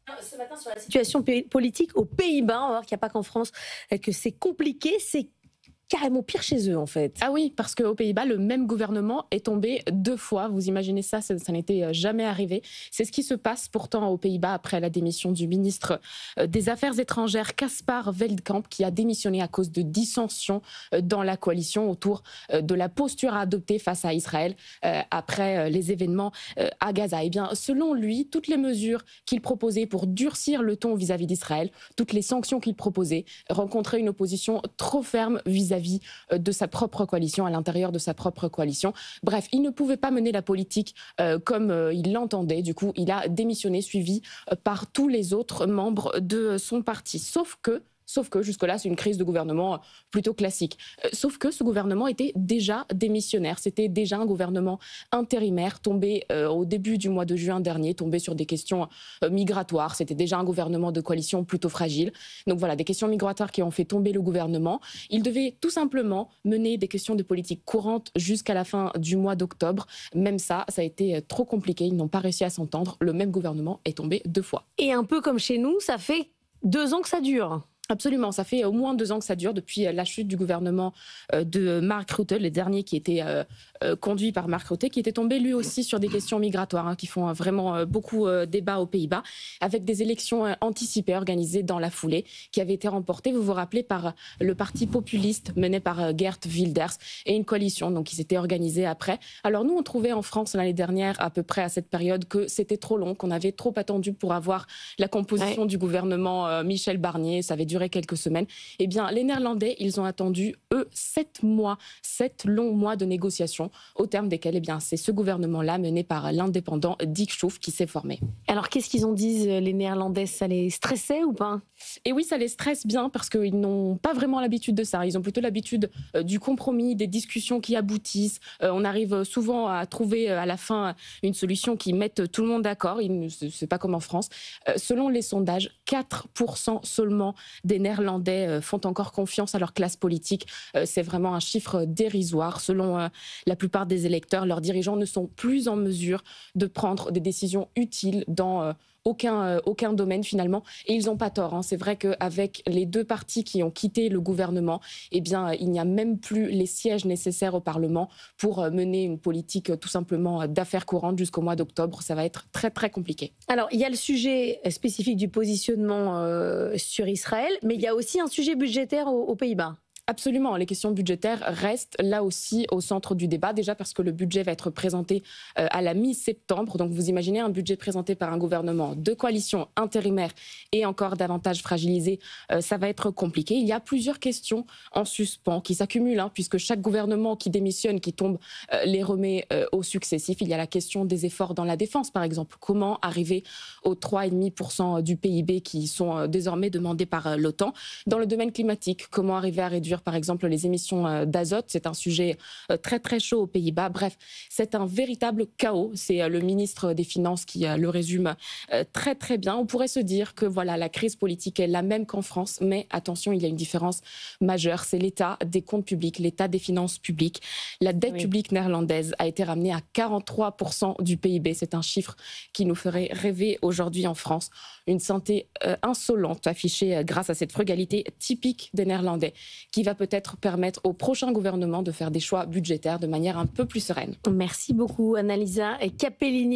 Ce matin, sur la situation politique aux Pays-Bas, on va voir qu'il n'y a pas qu'en France que c'est compliqué, c'est carrément pire chez eux en fait. Ah oui, parce qu'aux Pays-Bas, le même gouvernement est tombé 2 fois. Vous imaginez ça, ça n'était jamais arrivé. C'est ce qui se passe pourtant aux Pays-Bas après la démission du ministre des Affaires étrangères, Caspar Veldkamp, qui a démissionné à cause de dissensions dans la coalition autour de la posture à adopter face à Israël après les événements à Gaza. Eh bien, selon lui, toutes les mesures qu'il proposait pour durcir le ton vis-à-vis d'Israël, toutes les sanctions qu'il proposait, rencontraient une opposition trop ferme vis-à-vis de sa propre coalition, à l'intérieur de sa propre coalition. Bref, il ne pouvait pas mener la politique comme il l'entendait. Du coup, il a démissionné, suivi par tous les autres membres de son parti. Sauf que jusque-là, c'est une crise de gouvernement plutôt classique. Sauf que ce gouvernement était déjà démissionnaire. C'était déjà un gouvernement intérimaire tombé au début du mois de juin dernier, tombé sur des questions migratoires. C'était déjà un gouvernement de coalition plutôt fragile. Donc voilà, des questions migratoires qui ont fait tomber le gouvernement. Il devait tout simplement mener des questions de politique courante jusqu'à la fin du mois d'octobre. Même ça a été trop compliqué. Ils n'ont pas réussi à s'entendre. Le même gouvernement est tombé 2 fois. Et un peu comme chez nous, ça fait 2 ans que ça dure. Absolument, ça fait au moins 2 ans que ça dure depuis la chute du gouvernement de Mark Rutte, le dernier qui était conduit par Mark Rutte, qui était tombé lui aussi sur des questions migratoires qui font vraiment beaucoup débat aux Pays-Bas, avec des élections anticipées organisées dans la foulée, qui avaient été remportées, vous vous rappelez, par le parti populiste mené par Geert Wilders et une coalition donc, qui s'était organisée après. Alors nous, on trouvait en France l'année dernière, à peu près à cette période, que c'était trop long, qu'on avait trop attendu pour avoir la composition du gouvernement Michel Barnier, ça avait duré quelques semaines. Eh bien, les Néerlandais, ils ont attendu, eux, 7 mois, 7 longs mois de négociations, au terme desquels, eh bien, c'est ce gouvernement-là, mené par l'indépendant Dick Schoof, qui s'est formé. Alors, qu'est-ce qu'ils ont dit, les Néerlandais? Ça les stressait ou pas? Et oui, ça les stresse bien, parce qu'ils n'ont pas vraiment l'habitude de ça. Ils ont plutôt l'habitude du compromis, des discussions qui aboutissent. On arrive souvent à trouver à la fin une solution qui mette tout le monde d'accord. C'est pas comme en France. Selon les sondages, 4% seulement des Néerlandais font encore confiance à leur classe politique. C'est vraiment un chiffre dérisoire. Selon la plupart des électeurs, leurs dirigeants ne sont plus en mesure de prendre des décisions utiles dans aucun domaine finalement. Et ils n'ont pas tort. C'est vrai qu'avec les 2 partis qui ont quitté le gouvernement, eh bien, il n'y a même plus les sièges nécessaires au Parlement pour mener une politique tout simplement d'affaires courantes jusqu'au mois d'octobre. Ça va être très très compliqué. Alors, il y a le sujet spécifique du positionnement sur Israël, mais il y a aussi un sujet budgétaire aux Pays-Bas. Absolument, les questions budgétaires restent là aussi au centre du débat, déjà parce que le budget va être présenté à la mi-septembre. Donc vous imaginez un budget présenté par un gouvernement de coalition intérimaire et encore davantage fragilisé, ça va être compliqué. Il y a plusieurs questions en suspens qui s'accumulent, puisque chaque gouvernement qui démissionne, qui tombe, les remet aux successifs. Il y a la question des efforts dans la défense, par exemple. Comment arriver aux 3,5% du PIB qui sont désormais demandés par l'OTAN? Dans le domaine climatique, comment arriver à réduire par exemple les émissions d'azote? C'est un sujet très très chaud aux Pays-Bas. Bref, c'est un véritable chaos. C'est le ministre des Finances qui le résume très très bien. On pourrait se dire que voilà, la crise politique est la même qu'en France, mais attention, il y a une différence majeure. C'est l'état des comptes publics, l'état des finances publiques. La dette publique néerlandaise a été ramenée à 43% du PIB. C'est un chiffre qui nous ferait rêver aujourd'hui en France. Une santé insolente affichée grâce à cette frugalité typique des Néerlandais, qui va peut-être permettre au prochain gouvernement de faire des choix budgétaires de manière un peu plus sereine. Merci beaucoup, Annalisa Capellini.